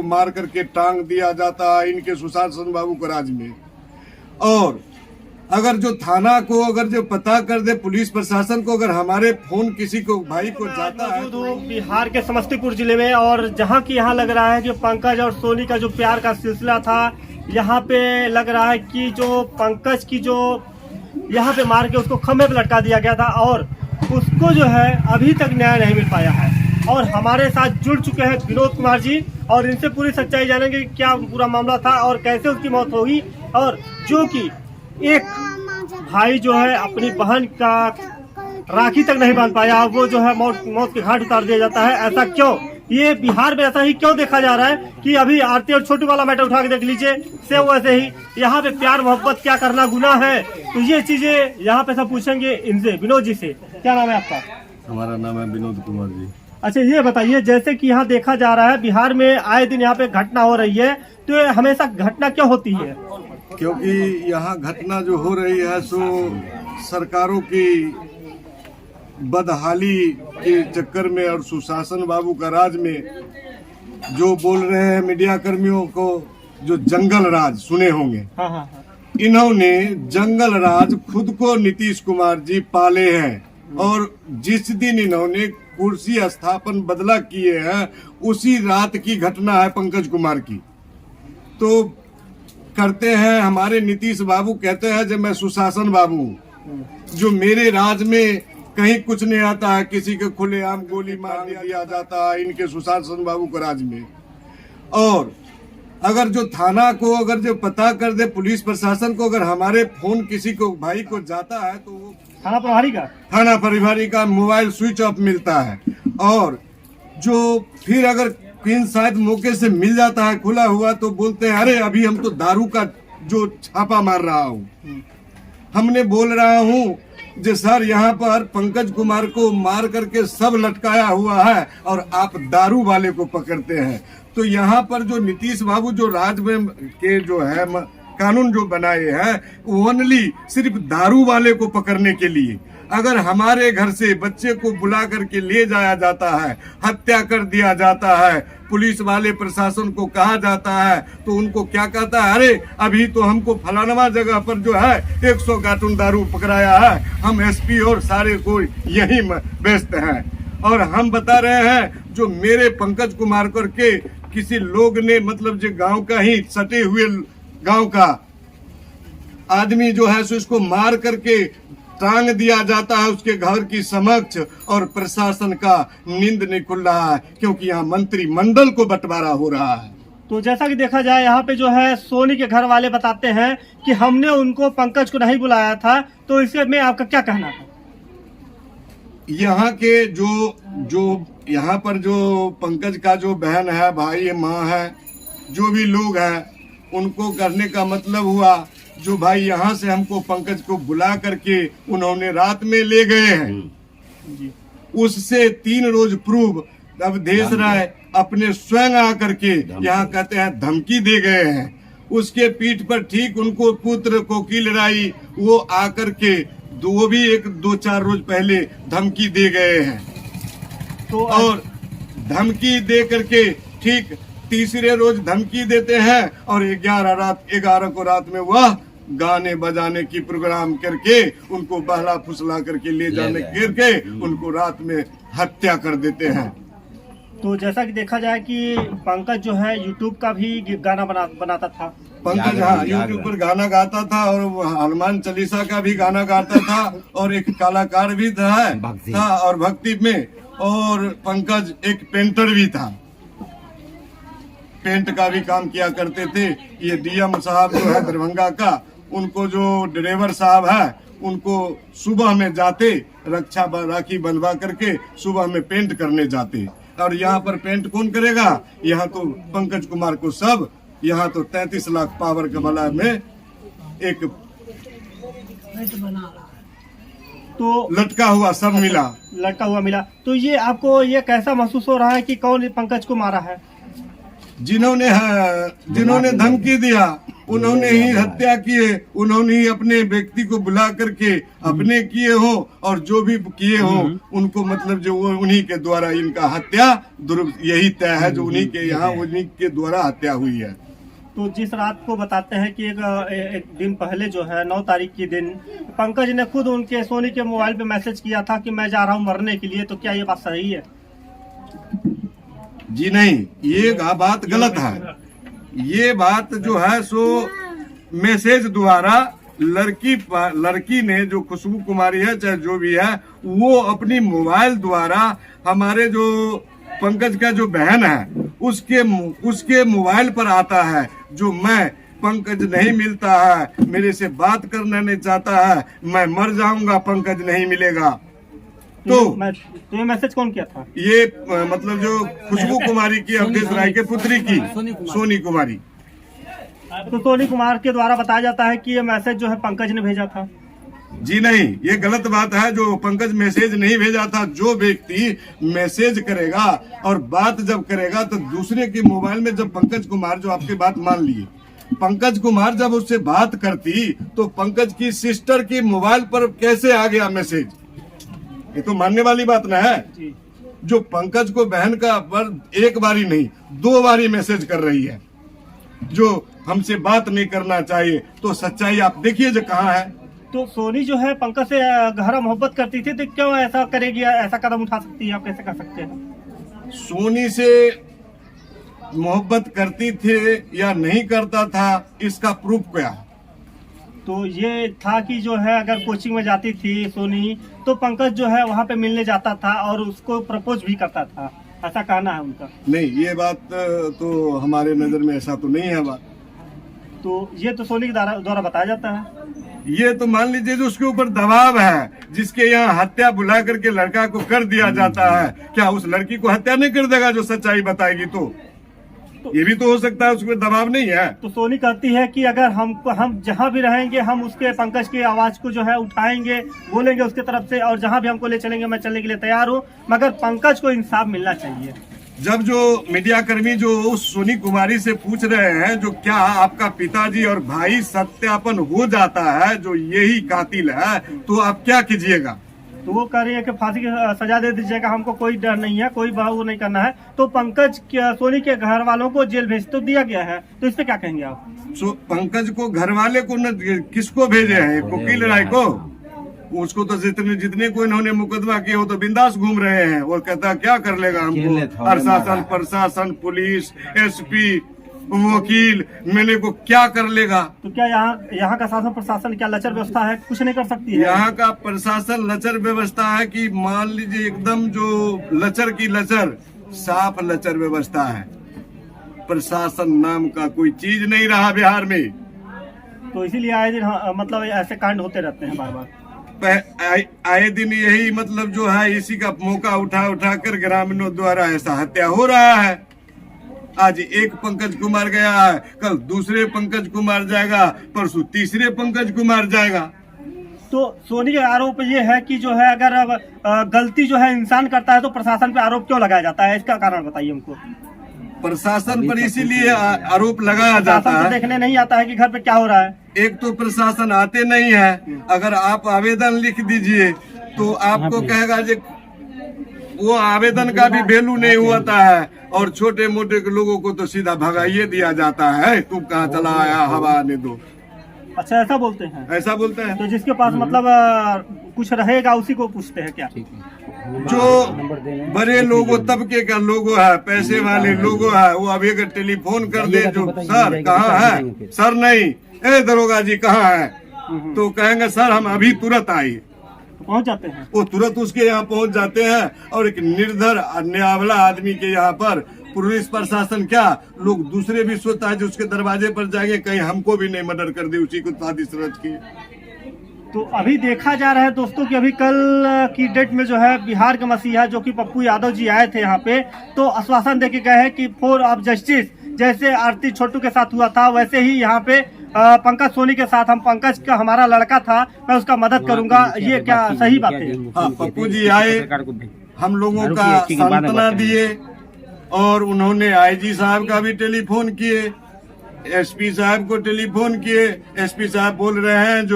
को मार करके टांग दिया जाता है इनके सुशासन बाबू को राज में। और अगर जो थाना को अगर जो पता कर दे, पुलिस प्रशासन को, अगर हमारे फोन किसी को भाई को जाता है तो बिहार के समस्तीपुर जिले में, और जहां की यहाँ लग रहा है कि पंकज और सोनी का जो प्यार का सिलसिला था, यहाँ पे लग रहा है कि जो पंकज की जो यहाँ पे मार के उसको खंभे पे लटका दिया गया था और उसको जो है अभी तक न्याय नहीं मिल पाया है। और हमारे साथ जुड़ चुके हैं विनोद कुमार जी, और इनसे पूरी सच्चाई जानेंगे कि क्या पूरा मामला था और कैसे उसकी मौत होगी, और जो कि एक भाई जो है अपनी बहन का राखी तक नहीं बांध पाया, वो जो है मौत के घाट उतार दिया जाता है। ऐसा क्यों? ये बिहार में ऐसा ही क्यों देखा जा रहा है कि अभी आरती और छोटू वाला मैटर उठा के देख लीजिए, से वैसे ही यहाँ पे प्यार मोहब्बत क्या करना गुनाह है। तो ये चीजें यहाँ पे सब पूछेंगे इनसे, विनोद जी से। क्या नाम है आपका? हमारा नाम है विनोद कुमार जी। अच्छा, ये बताइए, जैसे कि यहाँ देखा जा रहा है बिहार में आए दिन यहाँ पे घटना हो रही है, तो ये हमेशा घटना क्यों होती है? क्योंकि यहाँ घटना जो हो रही है सो सरकारों की बदहाली के चक्कर में और सुशासन बाबू का राज में जो बोल रहे हैं मीडिया कर्मियों को, जो जंगल राज सुने होंगे। हाँ हाँ हाँ। इन्होंने जंगल राज खुद को नीतीश कुमार जी पाले हैं और जिस दिन इन्होंने कुर्सी स्थापन बदला किए हैं उसी रात की घटना है पंकज कुमार की। तो करते हैं हमारे नीतीश बाबू, कहते हैं जब मैं सुशासन बाबू हूँ, जो मेरे राज में कहीं कुछ नहीं आता है, किसी के खुलेआम गोली मार दिया जाता है इनके सुशासन बाबू को राज में। और अगर जो थाना को अगर जो पता कर दे, पुलिस प्रशासन को, अगर हमारे फोन किसी को भाई को जाता है तो वो थाना प्रभारी का मोबाइल स्विच ऑफ मिलता है। और जो फिर अगर पिन शायद मौके से मिल जाता है खुला हुआ तो बोलते हैं अरे अभी हम तो दारू का जो छापा मार रहा हूँ, हमने बोल रहा हूँ जो सर यहाँ पर पंकज कुमार को मार करके सब लटकाया हुआ है और आप दारू वाले को पकड़ते हैं। तो यहाँ पर जो नीतीश बाबू जो राज में के जो है कानून जो बनाए हैं ओनली सिर्फ दारू वाले को पकड़ने के लिए। अगर हमारे घर से बच्चे को बुला करके ले जाया जाता है, हत्या कर दिया जाता है, पुलिस वाले प्रशासन को कहा जाता है तो उनको क्या कहता है, अरे अभी तो हमको फलानवा जगह पर जो है 100 कार्टून दारू पकड़ाया है, हम एसपी और सारे को यही व्यस्त हैं। और हम बता रहे हैं जो मेरे पंकज कुमार करके किसी लोग ने, मतलब जो गांव का ही सटे हुए गांव का आदमी जो है सो इसको मार करके टांग दिया जाता है उसके घर की समक्ष, और प्रशासन का नींद नहीं खुल रहा है क्योंकि यहाँ मंत्रिमंडल को बंटवारा हो रहा है। तो जैसा कि देखा जाए यहाँ पे जो है सोनी के घर वाले बताते हैं कि हमने उनको पंकज को नहीं बुलाया था, तो इससे में आपका क्या कहना था? यहाँ के जो यहाँ पर जो पंकज का जो बहन है, भाई है, माँ है, जो भी लोग हैं उनको करने का मतलब हुआ जो भाई यहाँ से हमको पंकज को बुला करके उन्होंने रात में ले गए हैं, उससे 3 रोज पूर्व अवधेश राय अपने स्वयं आकर के यहाँ कहते हैं धमकी दे गए हैं। उसके पीठ पर ठीक उनको पुत्र कोकिल राय वो आकर के वो भी 1-2-4 रोज पहले धमकी दे गए हैं। तो और धमकी दे करके ठीक तीसरे रोज धमकी देते हैं और 11 को रात में वह गाने बजाने की प्रोग्राम करके उनको बहला फुसला करके ले जाने करके उनको रात में हत्या कर देते हैं। तो जैसा कि देखा जाए कि पंकज जो है यूट्यूब का भी गाना बनाता था। पंकज हाँ यूट्यूब पर गाना गाता था और हनुमान चालीसा का भी गाना गाता था और एक कलाकार भी था और भक्ति में। और पंकज एक पेंटर भी था, पेंट का भी काम किया करते थे। ये डीएम साहब जो है दरभंगा का, उनको जो ड्राइवर साहब है उनको सुबह में जाते राखी बनवा करके सुबह में पेंट करने जाते। और यहाँ पर पेंट कौन करेगा? यहाँ तो पंकज कुमार को सब यहाँ तो 33 लाख पावर के बला में एक तो लटका हुआ सब मिला। तो ये आपको ये कैसा महसूस हो रहा है कि कौन पंकज को मारा है? जिन्होंने धमकी दिया उन्होंने ही हत्या किए, उन्होंने ही अपने व्यक्ति को बुला करके अपने किए हो, और जो भी किए हो उनको मतलब जो वो उन्हीं के द्वारा इनका हत्या यही तय है, जो उन्हीं के यहाँ उन्हीं के द्वारा हत्या हुई है। तो जिस रात को बताते हैं कि एक दिन पहले जो है 9 तारीख के दिन पंकज ने खुद उनके सोनी के मोबाइल पे मैसेज किया था कि मैं जा रहा हूँ मरने के लिए, तो क्या ये बात सही है? जी नहीं, ये बात गलत है। ये बात जो है सो मैसेज द्वारा लड़की ने, जो खुशबू कुमारी है चाहे जो भी है, वो अपनी मोबाइल द्वारा हमारे जो पंकज का जो बहन है उसके मोबाइल पर आता है, जो मैं पंकज नहीं मिलता है, मेरे से बात करना नहीं चाहता है, मैं मर जाऊंगा, पंकज नहीं मिलेगा। तो ये मैसेज कौन किया था? ये मतलब जो खुशबू कुमारी की, अवधेश राय के पुत्री की सोनी कुमारी। तो सोनी कुमार के द्वारा बताया जाता है कि ये मैसेज जो है पंकज ने भेजा था। जी नहीं, ये गलत बात है। जो पंकज मैसेज नहीं भेजा था, जो व्यक्ति मैसेज करेगा और बात जब करेगा तो दूसरे के मोबाइल में, जब पंकज कुमार, जो आपकी बात मान लिए, पंकज कुमार जब उससे बात करती तो पंकज की सिस्टर के मोबाइल पर कैसे आ गया मैसेज? ये तो मानने वाली बात ना है। जो पंकज को बहन का पर एक बारी नहीं 2 बारी मैसेज कर रही है, जो हमसे बात नहीं करना चाहिए, तो सच्चाई आप देखिए जो कहाँ है। तो सोनी जो है पंकज से गहरा मोहब्बत करती थी, तो क्यों ऐसा करेगी, ऐसा कदम उठा सकती है? आप कैसे कर सकते हैं? सोनी से मोहब्बत करती थे या नहीं करता था, इसका प्रूफ क्या? तो ये था कि जो है अगर कोचिंग में जाती थी सोनी, तो पंकज जो है वहाँ पे मिलने जाता था और उसको प्रपोज भी करता था, ऐसा कहना है उनका। नहीं, ये बात तो हमारे नजर में ऐसा तो नहीं है बात। तो ये तो सोनी के द्वारा बताया जाता है। ये तो मान लीजिए जो उसके ऊपर दबाव है, जिसके यहाँ हत्या बुला करके लड़का को कर दिया जाता है, क्या उस लड़की को हत्या नहीं कर देगा जो सच्चाई बताएगी? तो ये भी तो हो सकता है, उसमें दबाव नहीं है। तो सोनी कहती है कि अगर हम जहाँ भी रहेंगे, हम उसके पंकज की आवाज को जो है उठाएंगे, बोलेंगे उसके तरफ से, और जहाँ भी हमको ले चलेंगे मैं चलने के लिए तैयार हूँ, मगर पंकज को इंसाफ मिलना चाहिए। जब जो मीडिया कर्मी जो उस सोनी कुमारी से पूछ रहे हैं, जो क्या आपका पिताजी और भाई सत्यापन हो जाता है जो यही कातिल है, तो आप क्या कीजिएगा? तो वो कह रही है कि फांसी की सजा दे दीजिएगा, हमको कोई डर नहीं है, कोई वो नहीं करना है। तो पंकज सोनी के घर वालों को जेल भेज तो दिया गया है, तो इस पे क्या कहेंगे आप? पंकज को घर वाले को न, किसको भेजे हैं? वकील राय को? उसको तो जितने को इन्होंने मुकदमा किया हो तो बिंदास घूम रहे हैं। वो कहता क्या कर लेगा हमको? प्रशासन, पुलिस, एसपी, वकील मेरे को क्या कर लेगा? तो क्या यहाँ का शासन प्रशासन क्या लचर व्यवस्था है, कुछ नहीं कर सकती है? यहाँ का प्रशासन लचर व्यवस्था है कि मान लीजिए एकदम जो लचर की लचर, साफ लचर व्यवस्था है। प्रशासन नाम का कोई चीज नहीं रहा बिहार में। तो इसीलिए आए दिन मतलब ऐसे कांड होते रहते हैं बार बार। आए दिन यही मतलब जो है, इसी का मौका उठा कर ग्रामीणों द्वारा ऐसा हत्या हो रहा है। आज एक पंकज कुमार गया है, कल दूसरे पंकज कुमार जाएगा, परसों तीसरे पंकज कुमार जाएगा। तो सोनी का आरोप ये है कि जो है अगर अब गलती जो है इंसान करता है तो प्रशासन पे आरोप क्यों लगाया जाता है, इसका कारण बताइए हमको। प्रशासन पर इसीलिए आरोप लगाया जाता है, देखने नहीं आता है कि घर पे क्या हो रहा है। एक तो प्रशासन आते नहीं है। अगर आप आवेदन लिख दीजिए तो आपको कहेगा जो वो आवेदन का भी वैल्यू नहीं होता है, और छोटे मोटे लोगों को तो सीधा भगाइए दिया जाता है, तू कहाँ चला आया, हवा आने दो। अच्छा, ऐसा बोलते हैं? ऐसा बोलते हैं। तो जिसके पास मतलब कुछ रहेगा उसी को पूछते हैं क्या? जो बड़े लोगों तबके का लोगो है, पैसे वाले लोगो है, वो अभी अगर टेलीफोन कर दे जो सर कहाँ है, सर नहीं, ए दरोगा जी कहाँ है, तो कहेंगे सर हम अभी तुरंत आए, पहुंच जाते हैं। वो तुरंत उसके यहाँ पहुंच जाते हैं। और एक निर्धर न्यावला आदमी के यहाँ पर पुलिस प्रशासन क्या, लोग दूसरे भी सोचता है जो उसके दरवाजे पर जाएंगे, कहीं हमको भी नहीं मर्डर कर दे, उसी को साजिश रच की। तो अभी देखा जा रहा है दोस्तों कि अभी कल की डेट में जो है बिहार के मसीहा जो कि पप्पू यादव जी आए थे यहाँ पे, तो आश्वासन देके गए हैं कि फॉर ऑफ जस्टिस, जैसे आरती छोटू के साथ हुआ था वैसे ही यहाँ पे पंकज सोनी के साथ, हम पंकज का हमारा लड़का था, मैं उसका मदद करूंगा। ये क्या सही बात है? हाँ, पप्पू जी आए, हम लोगों का सांत्वना दिए, और उन्होंने आईजी साहब का भी टेलीफोन किए, एसपी साहब को टेलीफोन किए। एसपी साहब बोल रहे हैं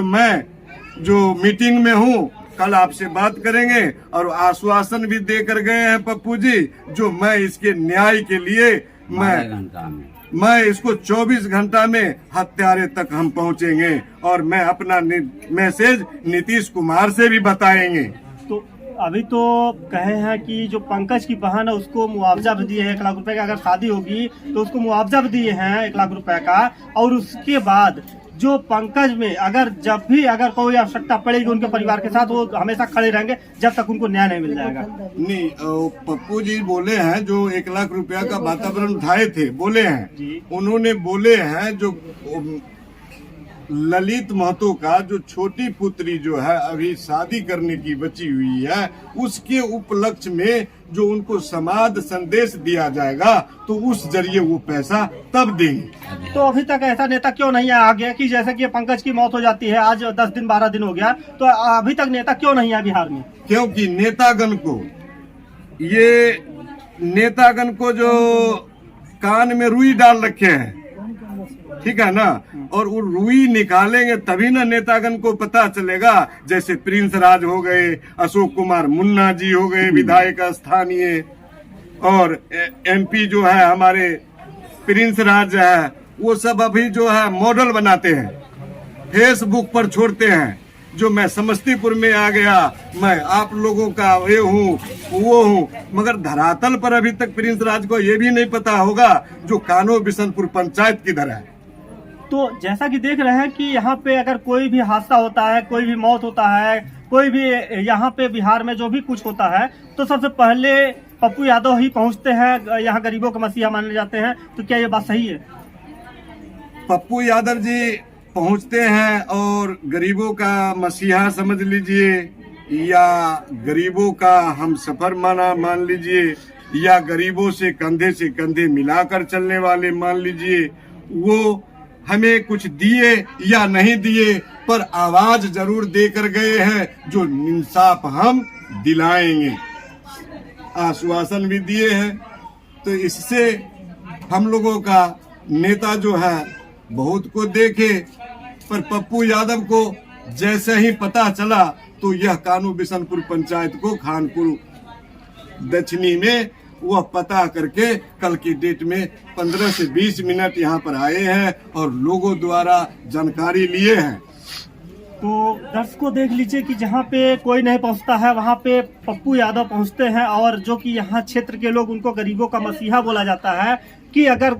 जो मीटिंग में हूँ, कल आपसे बात करेंगे, और आश्वासन भी देकर गए हैं पप्पू जी, जो मैं इसके न्याय के लिए मैं इसको 24 घंटा में हत्यारे तक हम पहुंचेंगे, और मैं अपना मैसेज नीतीश कुमार से भी बताएंगे। तो अभी तो कहे हैं कि जो पंकज की बहन है उसको मुआवजा भी दिए हैं 1 लाख रुपए का, अगर शादी होगी तो उसको मुआवजा भी दिए हैं 1 लाख रुपए का। और उसके बाद जो पंकज में अगर कोई आवश्यकता पड़ेगी उनके परिवार के साथ, वो हमेशा खड़े रहेंगे जब तक उनको न्याय नहीं मिल जाएगा। नहीं, पप्पू जी बोले हैं जो 1 लाख रुपया का वातावरण उठाए थे, बोले हैं, उन्होंने बोले हैं जो ललित महतो का जो छोटी पुत्री जो है अभी शादी करने की बची हुई है, उसके उपलक्ष्य में जो उनको समाज संदेश दिया जाएगा तो उस जरिए वो पैसा तब देंगे। तो अभी तक ऐसा नेता क्यों नहीं आ गया कि जैसे कि पंकज की मौत हो जाती है, आज 10 दिन 12 दिन हो गया, तो अभी तक नेता क्यों नहीं आया बिहार में? क्योंकि नेतागण को जो कान में रुई डाल रखे हैं, ठीक है ना, और वो रुई निकालेंगे तभी ना नेतागण को पता चलेगा। जैसे प्रिंस राज हो गए, अशोक कुमार मुन्ना जी हो गए विधायक स्थानीय, और एमपी जो है हमारे प्रिंस राज है, वो सब अभी जो है मॉडल बनाते हैं, फेसबुक पर छोड़ते हैं, जो मैं समस्तीपुर में आ गया, मैं आप लोगों का ये हूँ वो हूँ, मगर धरातल पर अभी तक प्रिंस राज को ये भी नहीं पता होगा जो कानो बिशनपुर पंचायत किधर है। तो जैसा कि देख रहे हैं कि यहाँ पे अगर कोई भी हादसा होता है, कोई भी मौत होता है, कोई भी यहाँ पे बिहार में जो भी कुछ होता है, तो सबसे पहले पप्पू यादव ही पहुँचते हैं। यहाँ गरीबों का मसीहा माने जाते हैं, तो क्या ये बात सही है? पप्पू यादव जी पहुँचते हैं और गरीबों का मसीहा समझ लीजिए, या गरीबों का हम सफर मान लीजिए, या गरीबों से कंधे मिलाकर चलने वाले मान लीजिए। वो हमें कुछ दिए या नहीं दिए, पर आवाज जरूर देकर गए हैं जो इंसाफ हम दिलाएंगे, आश्वासन भी दिए हैं। तो इससे हम लोगों का नेता जो है बहुत को देखे, पर पप्पू यादव को जैसे ही पता चला तो यह कानू बिशनपुर पंचायत को खानपुर दक्षिणी में वह पता करके कल की डेट में 15 से 20 मिनट यहाँ पर आए हैं और लोगों द्वारा जानकारी लिए हैं। तो दर्शकों देख लीजिए कि जहाँ पे कोई नहीं पहुँचता है वहाँ पे पप्पू यादव पहुँचते हैं, और जो कि यहाँ क्षेत्र के लोग उनको गरीबों का मसीहा बोला जाता है कि अगर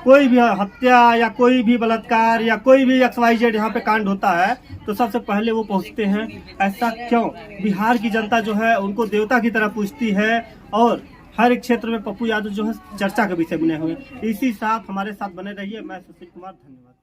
कोई भी हत्या या कोई भी बलात्कार या कोई भी XYZ यहाँ पे कांड होता है तो सबसे पहले वो पहुँचते हैं। ऐसा क्यों? बिहार की जनता जो है उनको देवता की तरह पूजती है, और हर एक क्षेत्र में पप्पू यादव जो है चर्चा के विषय बने हुए। इसी साथ हमारे साथ बने रहिए। मैं सुशील कुमार, धन्यवाद।